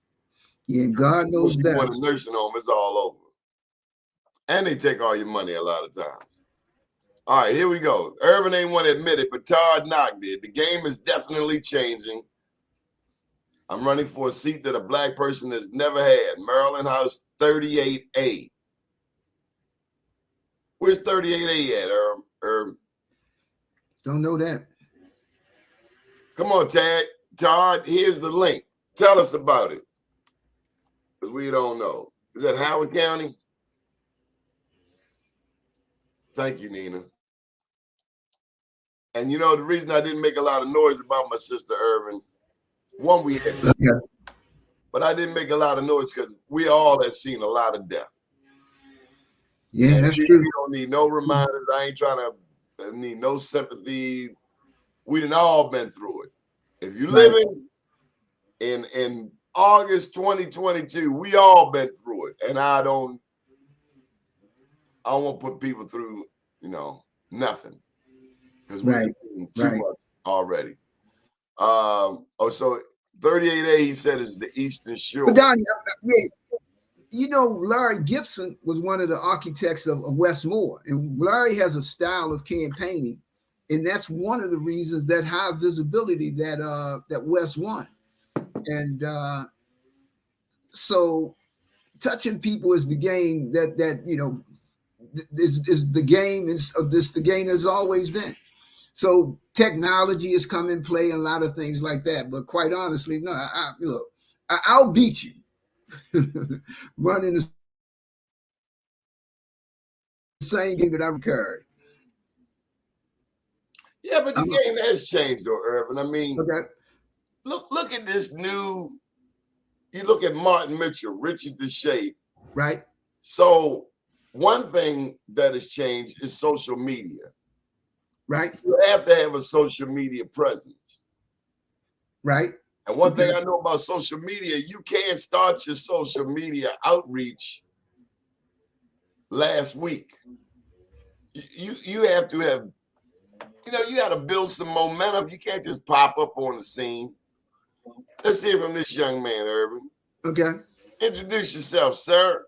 Yeah, God knows best. best. In a nursing home, it's all over. And they take all your money a lot of times. All right, here we go. Irvin ain't want to admit it, but Todd Knock did. The game is definitely changing. I'm running for a seat that a black person has never had. Maryland House 38A. Where's 38A at, Irv? Don't know that. Come on, Todd, here's the link. Tell us about it. Because we don't know. Is that Howard County? Thank you, Nina. And you know, the reason I didn't make a lot of noise about my sister Irvin, one, we had, but I didn't make a lot of noise because we all have seen a lot of death. Yeah, and that's true. We don't need no reminders. I ain't trying to need no sympathy. We done all been through it. If you living in August 2022, we all been through it. And I don't want to put people through, nothing. Because we've been too much already. So 38A, he said, is the Eastern Shore. But Donnie, Larry Gibson was one of the architects of Westmore, and Larry has a style of campaigning, and that's one of the reasons that high visibility that West won. And so touching people is the game is the game the game has always been. So technology has come in play and a lot of things like that. But quite honestly, no, I'll beat you running the same game that I carried. Yeah, but the game has changed, though, Irvin. I mean, look at this new. You look at Martin Mitchell, Richard Deshay. Right. So one thing that has changed is social media. Right. You have to have a social media presence. Right. And one thing I know about social media, you can't start your social media outreach last week. You have to have, you got to build some momentum. You can't just pop up on the scene. Let's hear from this young man, Irvin. Okay. Introduce yourself, sir.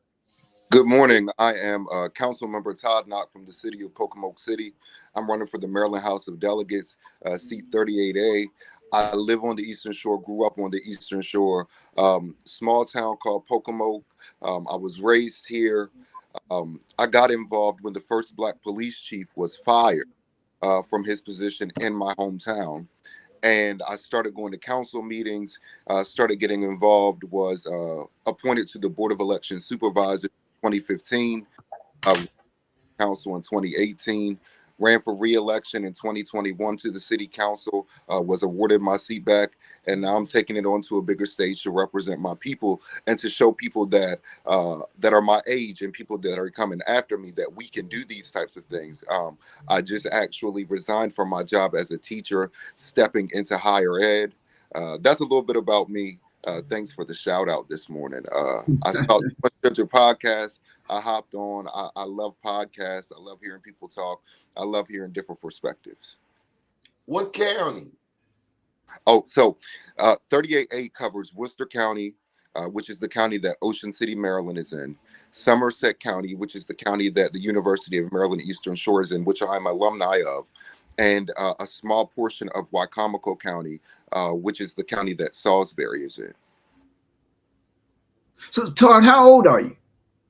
Good morning. I am Council Member Todd Knock from the city of Pocomoke City. I'm running for the Maryland House of Delegates, seat 38A. I live on the Eastern Shore, grew up on the Eastern Shore, small town called Pocomoke. I was raised here. I got involved when the first Black police chief was fired from his position in my hometown. And I started going to council meetings, started getting involved, was appointed to the Board of Election Supervisor in 2015, council in 2018, ran for re-election in 2021 to the city council, was awarded my seat back, and now I'm taking it onto a bigger stage to represent my people and to show people that that are my age and people that are coming after me that we can do these types of things. I just actually resigned from my job as a teacher, stepping into higher ed. That's a little bit about me. Thanks for the shout out this morning. I saw your podcast. I hopped on. I love podcasts. I love hearing people talk. I love hearing different perspectives. What county? Oh, so 38A covers Worcester County, which is the county that Ocean City, Maryland is in, Somerset County, which is the county that the University of Maryland Eastern Shore is in, which I'm alumni of, and a small portion of Wycomico County, which is the county that Salisbury is in. So, Todd, how old are you?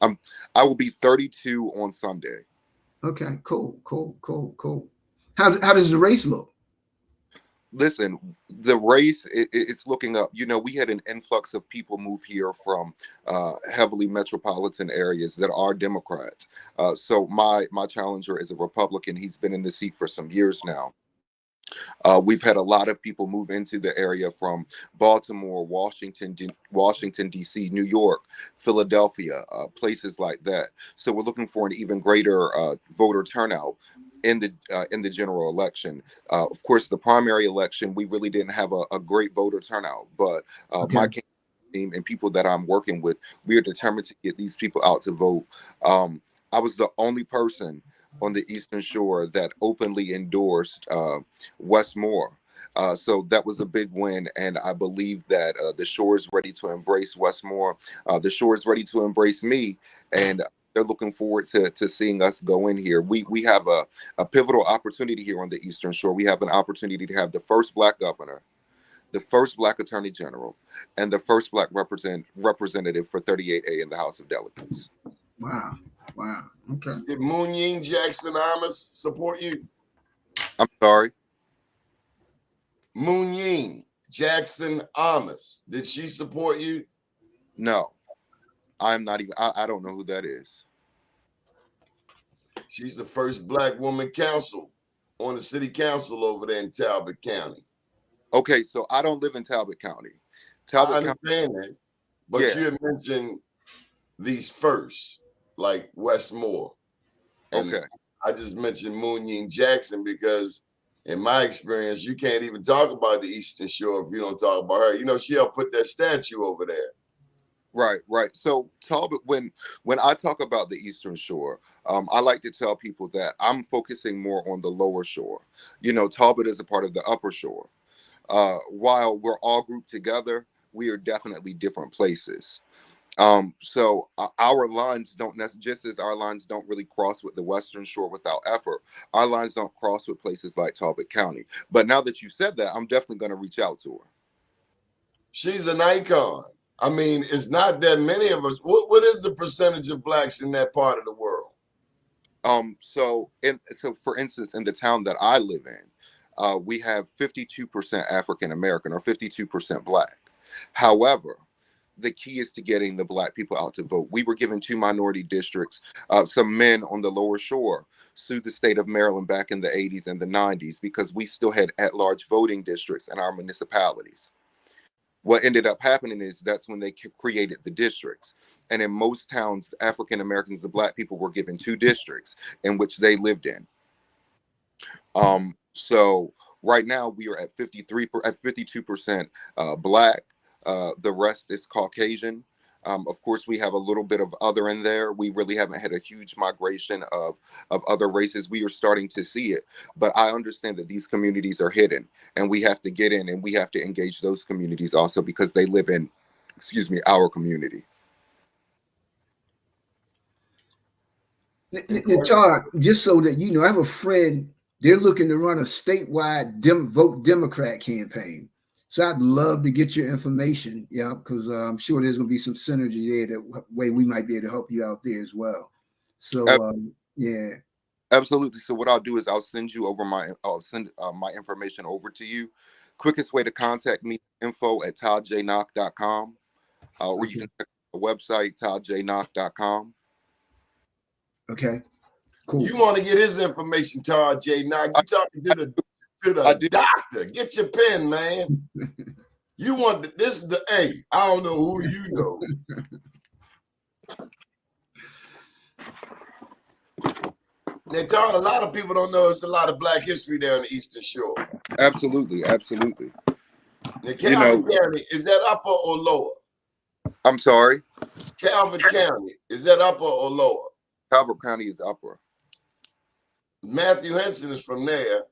I will be 32 on Sunday. Okay, cool. How does the race look? Listen, the race, it's looking up. You know, we had an influx of people move here from heavily metropolitan areas that are Democrats. So my challenger is a Republican. He's been in the seat for some years now. We've had a lot of people move into the area from Baltimore, Washington, D.C., New York, Philadelphia, places like that. So we're looking for an even greater voter turnout in the general election. Of course, the primary election, we really didn't have a great voter turnout, but my team and people that I'm working with, we are determined to get these people out to vote. I was the only person on the Eastern Shore that openly endorsed Westmore. So that was a big win, and I believe that the Shore is ready to embrace Westmore. The Shore is ready to embrace me, and they're looking forward to seeing us go in here. We have a pivotal opportunity here on the Eastern Shore. We have an opportunity to have the first Black governor, the first Black attorney general, and the first Black representative for 38A in the House of Delegates. Wow. Okay. Did Moon Ying Jackson Amos support you? I'm sorry? Moon Ying Jackson Amos, did she support you? No. I'm not even, I don't know who that is. She's the first Black woman council on the city council over there in Talbot County. Okay, so I don't live in Talbot County. I understand that, but yeah. you had mentioned these first, like Westmore. And okay. I just mentioned Moon Ying Jackson because in my experience, you can't even talk about the Eastern Shore if you don't talk about her. You know, she helped put that statue over there. Right. So Talbot, when I talk about the Eastern Shore, I like to tell people that I'm focusing more on the lower shore. You know, Talbot is a part of the upper shore. While we're all grouped together, we are definitely different places. So our lines don't just as our lines don't really cross with the Western Shore without effort, our lines don't cross with places like Talbot County. But now that you said that, I'm definitely going to reach out to her. She's an icon. I mean, it's not that many of us. What is the percentage of Blacks in that part of the world? So for instance, in the town that I live in, we have 52% African American or 52% Black. However, the key is to getting the Black people out to vote. We were given 2 minority districts. Some men on the lower shore sued the state of Maryland back in the 80s and the 90s because we still had at-large voting districts in our municipalities. What ended up happening is that's when they created the districts. And in most towns, African Americans, the Black people, were given 2 districts in which they lived in. So right now we are at 52% Black. The rest is Caucasian. Of course, we have a little bit of other in there. We really haven't had a huge migration of other races. We are starting to see it, but I understand that these communities are hidden, and we have to get in and we have to engage those communities also because they live in, our community. Todd, just so that you know, I have a friend. They're looking to run a statewide vote Democrat campaign. So I'd love to get your information, yeah, because I'm sure there's going to be some synergy there. That way we might be able to help you out there as well. So yeah, absolutely. So what I'll do is I'll send my information over to you. Quickest way to contact me: info@toddjknock.com, or you can check the website toddjknock.com. Okay, cool. You want to get his information, Todd J. Knock? You talking to the doctor? Get your pen, man. You want this is the A. I don't know who you know. Now, Todd, a lot of people don't know it's a lot of Black history there on the Eastern Shore. Absolutely. Now, Calvin County, is that upper or lower? I'm sorry? Calvert County, is that upper or lower? Calvert County is upper. Matthew Henson is from there.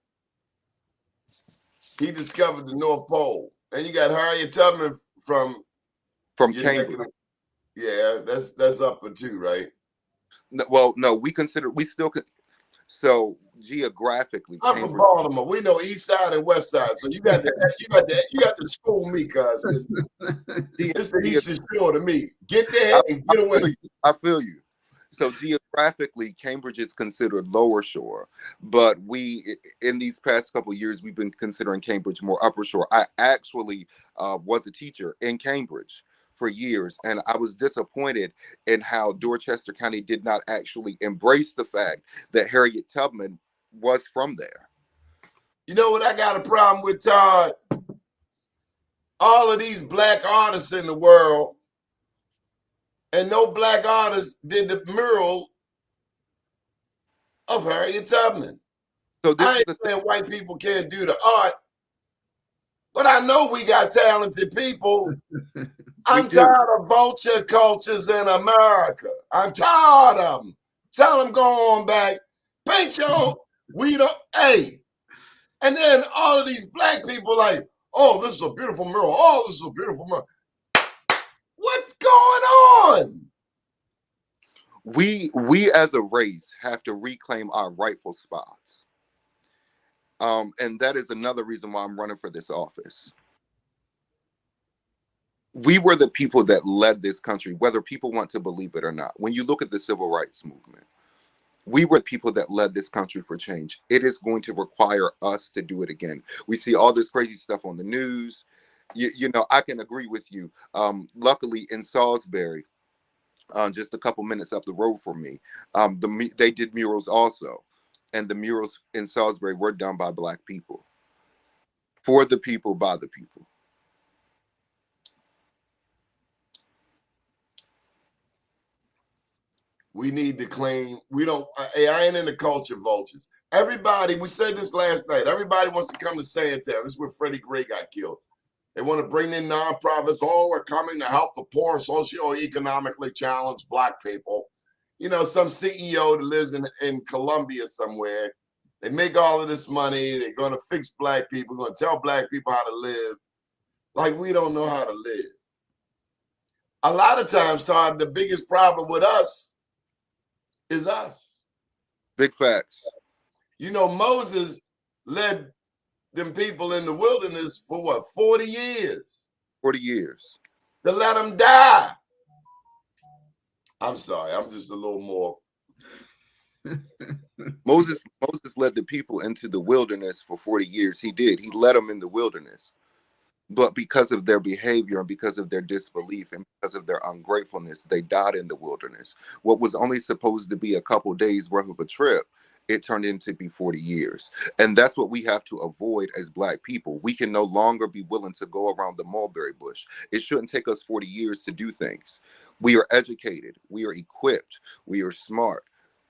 He discovered the North Pole. And you got Harriet Tubman from Cambridge. Yeah, that's upper too, right? No, well, no, we still so geographically. I'm from Baltimore. We know East Side and West Side. So you got to school me, cuz it's the Eastern Shore to me. Get there and get away. I feel you. So geographically, Cambridge is considered lower shore, but in these past couple of years, we've been considering Cambridge more upper shore. I actually was a teacher in Cambridge for years, and I was disappointed in how Dorchester County did not actually embrace the fact that Harriet Tubman was from there. You know what I got a problem with, Todd? All of these black artists in the world, and no black artist did the mural of Harriet Tubman. So I ain't saying white people can't do the art, but I know we got talented people. I'm tired of vulture cultures in America. I'm tired of them. Tell them go on back, paint your own. We don't, hey. And then all of these black people like, oh, this is a beautiful mural. Oh, this is a beautiful mural. What's going on? We as a race have to reclaim our rightful spots. And that is another reason why I'm running for this office. We were the people that led this country, whether people want to believe it or not. When you look at the civil rights movement, we were the people that led this country for change. It is going to require us to do it again. We see all this crazy stuff on the news. You know, I can agree with you. Luckily in Salisbury, just a couple minutes up the road from me, they did murals also. And the murals in Salisbury were done by Black people. For the people, by the people. We need to claim, we don't, I ain't in the culture vultures. Everybody, we said this last night, everybody wants to come to Sandtown. This is where Freddie Gray got killed. They want to bring in nonprofits. Oh, we're coming to help the poor, socioeconomically challenged Black people. You know, some CEO that lives in Colombia somewhere. They make all of this money. They're going to fix Black people, going to tell Black people how to live. Like we don't know how to live. A lot of times, Todd, the biggest problem with us is us. Big facts. You know, Moses led them people in the wilderness for what, 40 years? 40 years. To let them die. I'm sorry, I'm just a little more. Moses led the people into the wilderness for 40 years. He did. He led them in the wilderness. But because of their behavior and because of their disbelief and because of their ungratefulness, they died in the wilderness. What was only supposed to be a couple days worth of a trip, it turned into be 40 years. And that's what we have to avoid as Black people. We can no longer be willing to go around the mulberry bush. It shouldn't take us 40 years to do things. We are educated. We are equipped. We are smart.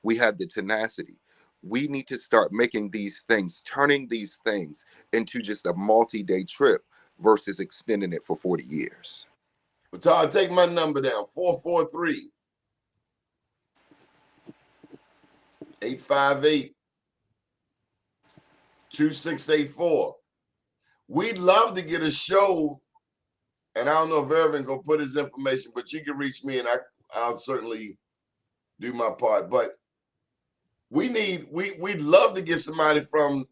We have the tenacity. We need to start making these things, turning these things into just a multi-day trip versus extending it for 40 years. But Todd, take my number down, 443 858 2684. We'd love to get a show, and I don't know if Irvin gonna put his information, but you can reach me and I'll certainly do my part. But we'd love to get somebody from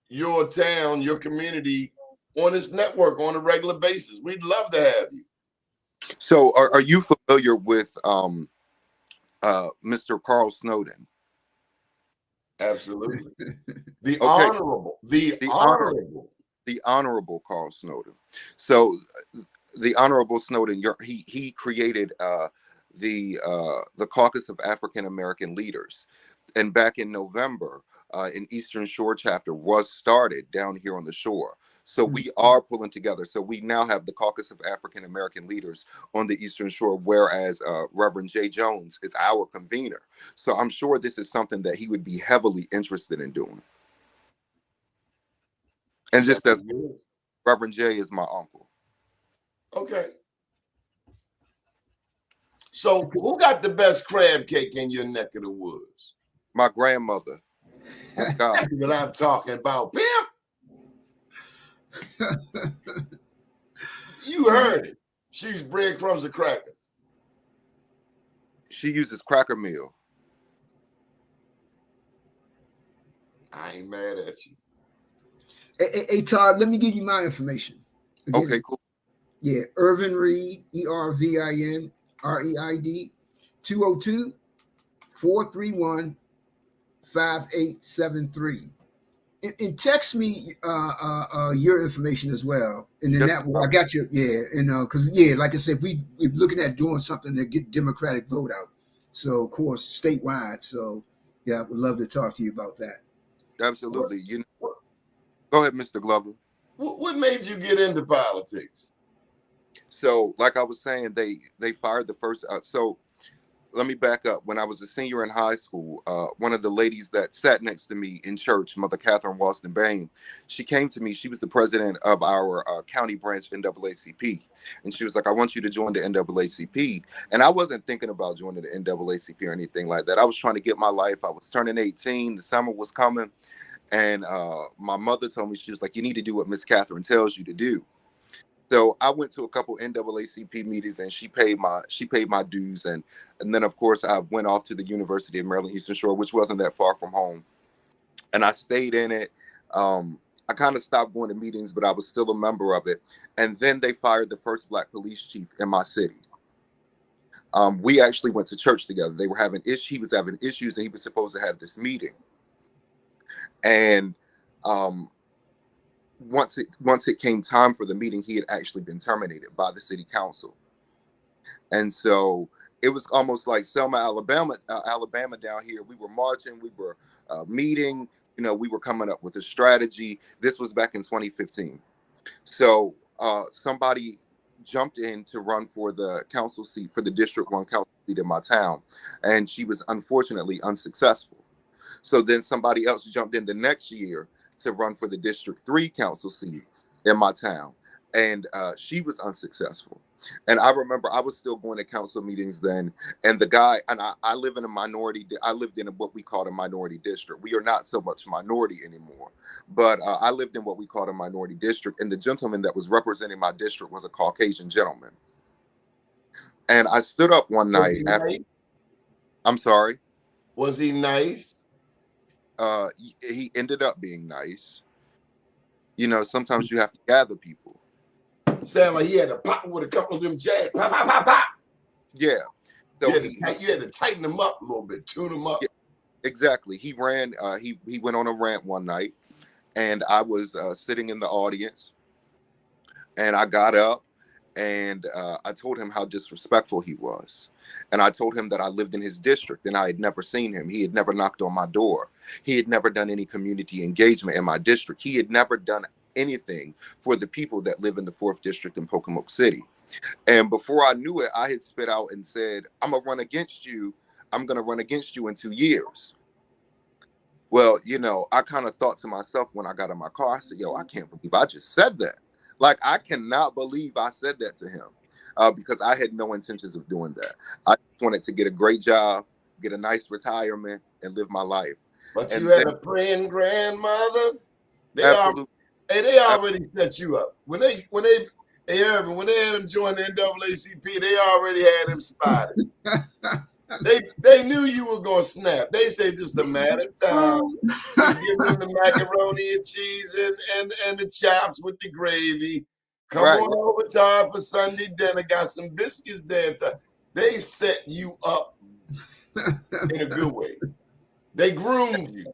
your town, your community on this network on a regular basis. We'd love to have you. So are you familiar with Mr. Carl Snowden? Absolutely. The honorable Carl Snowden. So the honorable Snowden, he created the Caucus of African American Leaders, and back in November, an Eastern Shore chapter was started down here on the shore. So we are pulling together. So we now have the Caucus of African American Leaders on the Eastern Shore, whereas Reverend J. Jones is our convener. So I'm sure this is something that he would be heavily interested in doing. And just as Reverend J is my uncle. Okay. So who got the best crab cake in your neck of the woods? My grandmother. On God. That's what I'm talking about, pimp. You heard it. She's breadcrumbs and crackers. She uses cracker meal. I ain't mad at you. Hey, Todd, let me give you my information. Again, Okay, cool. yeah, Irvin Reed, ERVIN REID, 202-431-5873. And text me your information as well. And then Yes, that way I got you. Yeah. And because, like I said, we're looking at doing something to get Democratic vote out. So, of course, statewide. So, yeah, I would love to talk to you about that. absolutely. Go ahead, Mr. Glover. What made you get into politics? So, like I was saying, they fired the first. So let me back up. When I was a senior in high school, one of the ladies that sat next to me in church, Mother Catherine Walston Bain, she came to me. She was the president of our county branch NAACP. And she was like, I want you to join the NAACP. And I wasn't thinking about joining the NAACP or anything like that. I was trying to get my life. I was turning 18. The summer was coming. And my mother told me, she was like, you need to do what Miss Catherine tells you to do. So I went to a couple NAACP meetings, and she paid my dues, and then of course I went off to the University of Maryland Eastern Shore, which wasn't that far from home, and I stayed in it. I kind of stopped going to meetings, but I was still a member of it. And then they fired the first Black police chief in my city. We actually went to church together. They were having issues. He was having issues, and he was supposed to have this meeting. And once it came time for the meeting, he had actually been terminated by the city council. And so it was almost like Selma, Alabama down here. We were marching, we were meeting, we were coming up with a strategy. This was back in 2015. So somebody jumped in to run for the council seat, for the District 1 council seat in my town. And she was unfortunately unsuccessful. So then somebody else jumped in the next year to run for the District 3 council seat in my town. And she was unsuccessful. And I remember I was still going to council meetings then. And the guy, and I live in a minority, I lived in what we called a minority district. We are not so much minority anymore. But I lived in what we called a minority district. And the gentleman that was representing my district was a Caucasian gentleman. And I stood up one night after. Nice? I'm sorry. Was he nice? He ended up being nice. Sometimes you have to gather people. Sound like he had to pop with a couple of them jabs. Pop, pop, pop, pop. Yeah. So you had to tighten him up a little bit, tune him up. Yeah, exactly. He ran. He went on a rant one night, and I was sitting in the audience, and I got up, and I told him how disrespectful he was. And I told him that I lived in his district and I had never seen him. He had never knocked on my door. He had never done any community engagement in my district. He had never done anything for the people that live in the 4th District in Pocomoke City. And before I knew it, I had spit out and said, I'm going to run against you. I'm going to run against you in 2 years. Well, I kind of thought to myself when I got in my car, I said, yo, I can't believe I just said that. Like, I cannot believe I said that to him. Because I had no intentions of doing that. I just wanted to get a great job, get a nice retirement, and live my life. But you had a praying grandmother. They already set you up. When they had him join the NAACP, they already had him spotted. They knew you were gonna snap. They say just a matter of time. You give them the macaroni and cheese and the chops with the gravy. Come on over, Todd, for Sunday dinner. Got some biscuits there. They set you up in a good way. They groomed you.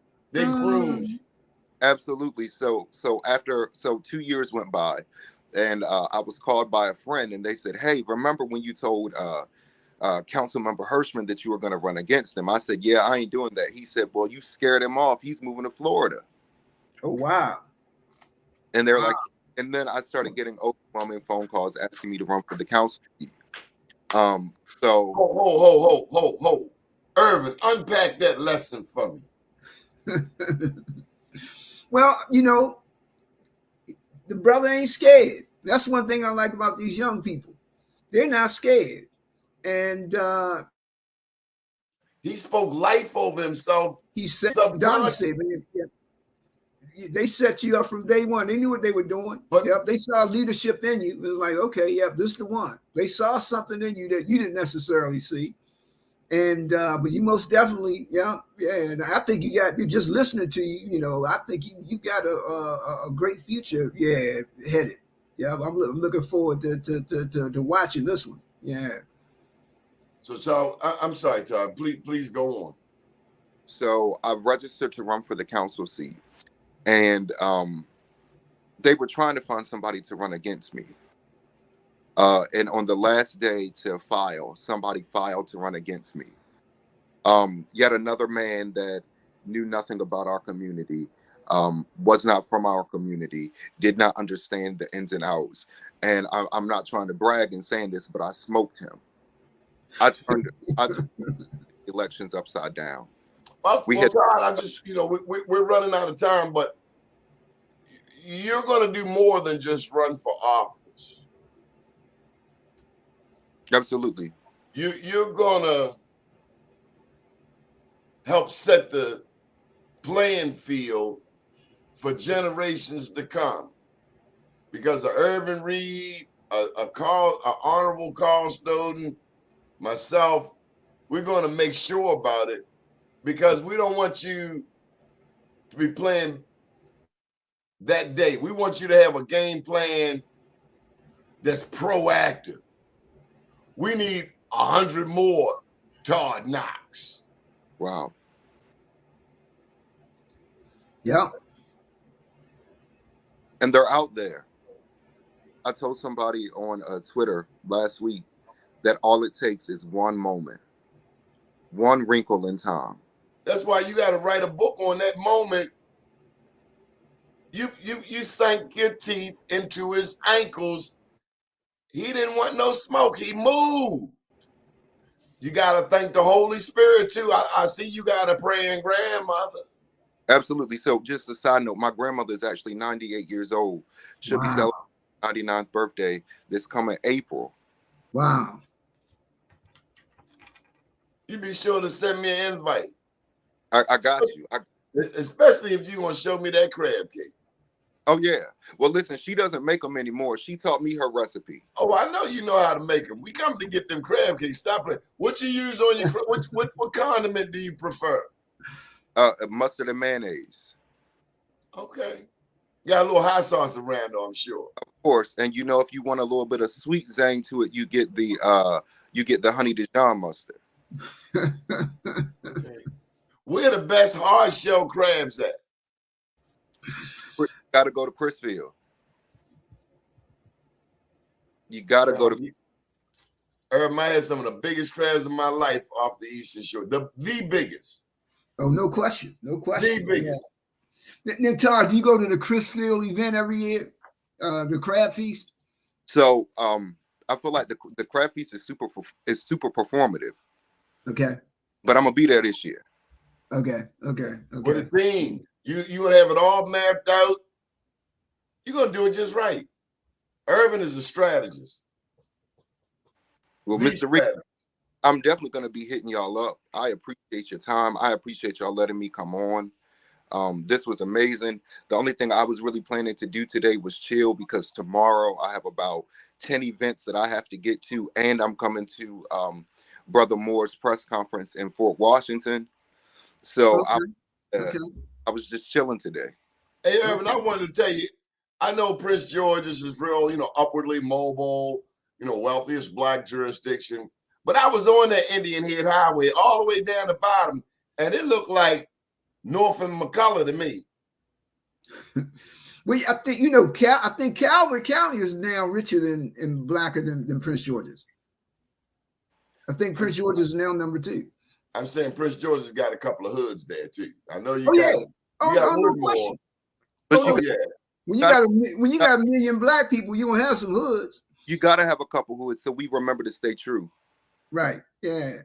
Absolutely. So 2 years went by, and I was called by a friend, and they said, "Hey, remember when you told Councilmember Hirschman that you were going to run against him?" I said, "Yeah, I ain't doing that." He said, "Well, you scared him off. He's moving to Florida." Oh, wow. And they're like. And then I started getting overwhelming phone calls asking me to run for the council. So Ho, Irvin, unpack that lesson for me. Well, the brother ain't scared. That's one thing I like about these young people. They're not scared. and he spoke life over himself. he said, Doni said, they set you up from day one. They knew what they were doing. But yep, they saw leadership in you. It was like, okay, yep, this is the one. They saw something in you that you didn't necessarily see. And but you most definitely, yeah. And I think you're just listening to you. You know, I think you got a great future. Yeah, headed. Yeah, I'm looking forward to watching this one. Yeah. So, Todd, I'm sorry, Todd. Please go on. So I've registered to run for the council seat, and they were trying to find somebody to run against me. And on the last day to file, somebody filed to run against me. Yet another man that knew nothing about our community, was not from our community, did not understand the ins and outs. And I'm not trying to brag in saying this, but I smoked him. I turned elections upside down. Well, Todd, I just, we're running out of time, but you're going to do more than just run for office. Absolutely. You're going to help set the playing field for generations to come. Because of Irvin Reed, Honorable Carl Snowden, myself, we're going to make sure about it, because we don't want you to be playing that day. We want you to have a game plan that's proactive. We need 100 more Todd Knox. Wow. Yeah. And they're out there. I told somebody on Twitter last week that all it takes is one moment, one wrinkle in time. That's why you got to write a book on that moment. You sank your teeth into his ankles. He didn't want no smoke. He moved. You got to thank the Holy Spirit too. I see you got a praying grandmother. Absolutely. So just a side note, my grandmother is actually 98 years old. She'll be celebrating 99th birthday this coming April. Wow. You be sure to send me an invite. I got you. Especially if you're going to show me that crab cake. Oh, yeah. Well, listen, she doesn't make them anymore. She taught me her recipe. Oh, I know you know how to make them. We come to get them crab cakes. Stop it. What you use on your what condiment do you prefer? Mustard and mayonnaise. Okay. Got a little hot sauce around, though, I'm sure. Of course. And if you want a little bit of sweet zing to it, you get the honey Dijon mustard. Okay. Where the best hard shell crabs at? You gotta go to Chrisfield. You gotta go to. I had some of the biggest crabs of my life off the Eastern Shore. The biggest. Oh, no question. No question. The biggest. Yeah. Now, Todd, do you go to the Chrisfield event every year? The crab feast? So I feel like the crab feast is super performative. Okay. But I'm gonna be there this year. Okay. With a theme. You gonna have it all mapped out. You're gonna do it just right. Irvin is a strategist. Well, Mr. Reed, I'm definitely gonna be hitting y'all up. I appreciate your time. I appreciate y'all letting me come on. This was amazing. The only thing I was really planning to do today was chill, because tomorrow I have about 10 events that I have to get to, and I'm coming to Brother Moore's press conference in Fort Washington. So I was just chilling today. Hey, Irvin, I wanted to tell you, I know Prince George's is real, upwardly mobile, wealthiest Black jurisdiction. But I was on that Indian Head Highway all the way down the bottom, and it looked like Norfolk McCullough to me. Well, I think I think Calvert County is now richer and blacker than Prince George's. I think Prince George is now number 2. I'm saying Prince George has got a couple of hoods there too. I know you. No question. Yeah. When you got a million Black people, you don't have some hoods. You got to have a couple hoods, so we remember to stay true. Right. Yeah.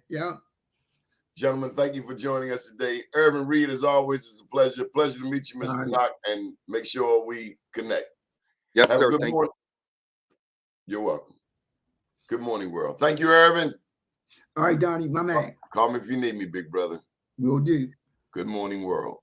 Gentlemen, thank you for joining us today. Irvin Reed, as always, is a pleasure. Pleasure to meet you, Mr. Knox, and make sure we connect. Yes, sir. Thank you. You're welcome. Good morning, world. Thank you, Irvin. All right, Donnie, my man. Call me if you need me, big brother. Will do. Good morning, world.